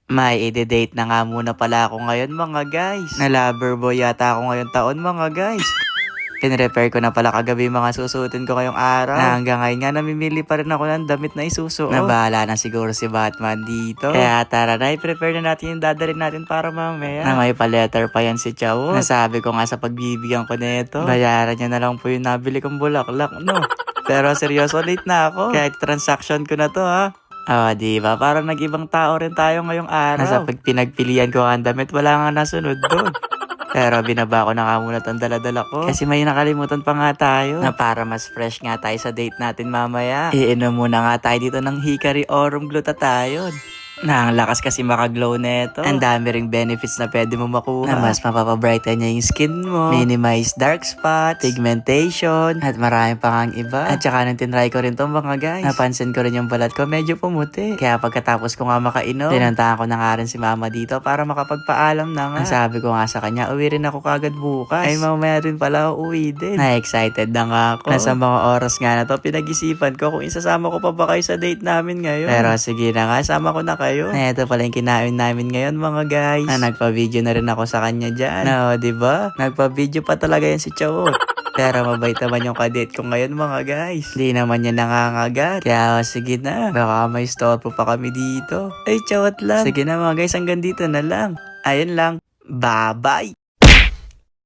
May ide-date na nga muna pala ako ngayon mga guys. Na lover boy yata ako ngayon taon mga guys. Pinrepair ko na pala kagabi mga susuotin ko ngayong araw. Na hanggang ngayon nga namimili pa rin ako ng damit na isusuot. Na bahala na siguro si Batman dito. Kaya tara na, i-prepare na natin yung dadalhin natin para mamaya. Na may pa-letter pa yan si Chao. Nasabi ko nga sa pagbibigyan ko nito, bayaran niya na lang po yung nabili kong bulaklak, no? Pero seryoso, late na ako. Kaya transaction ko na to ha. Diba? Parang nag-ibang tao rin tayo ngayong araw. Nasa pinagpilian ko ang damit, wala nga nasunod doon. Pero binaba ko na nga muna itong daladala ko. Kasi may nakalimutan pa nga tayo. Na para mas fresh nga tayo sa date natin mamaya. Iinom muna nga tayo dito ng Hikari Aurum Glutathione. Na ang lakas kasi makaglow neto. Ang dami ring benefits na pwede mo makuha. Na mas mapapabrighten niya yung skin mo. Minimize dark spots, pigmentation, at marami pa nga iba. At saka nung tinry ko rin to mga guys, napansin ko rin yung balat ko medyo pumuti. Kaya pagkatapos ko nga makainom, tinantahan ko na nga rin si mama dito para makapagpaalam na nga. Sabi ko nga sa kanya, uwi rin ako kagad bukas. Ay mamaya rin pala ako uwi din. Na-excited na nga ako. Nasa mga oras nga na to, pinag-isipan ko kung isasama ko pa ba kayo sa date namin ngayon. Pero sige na nga, sama ko na kayo. Na ito pala yung kinain namin ngayon mga guys. Na nagpa-video na rin ako sa kanya dyan. No, diba? Nagpa-video pa talaga yan si Chao. Pero mabait naman yung kadate ko ngayon mga guys. Hindi naman niya nangangagat. Kaya sige na. Baka may store pa kami dito. Ay, chawat lang. Sige na mga guys, hanggang dito na lang. Ayun lang. Bye-bye!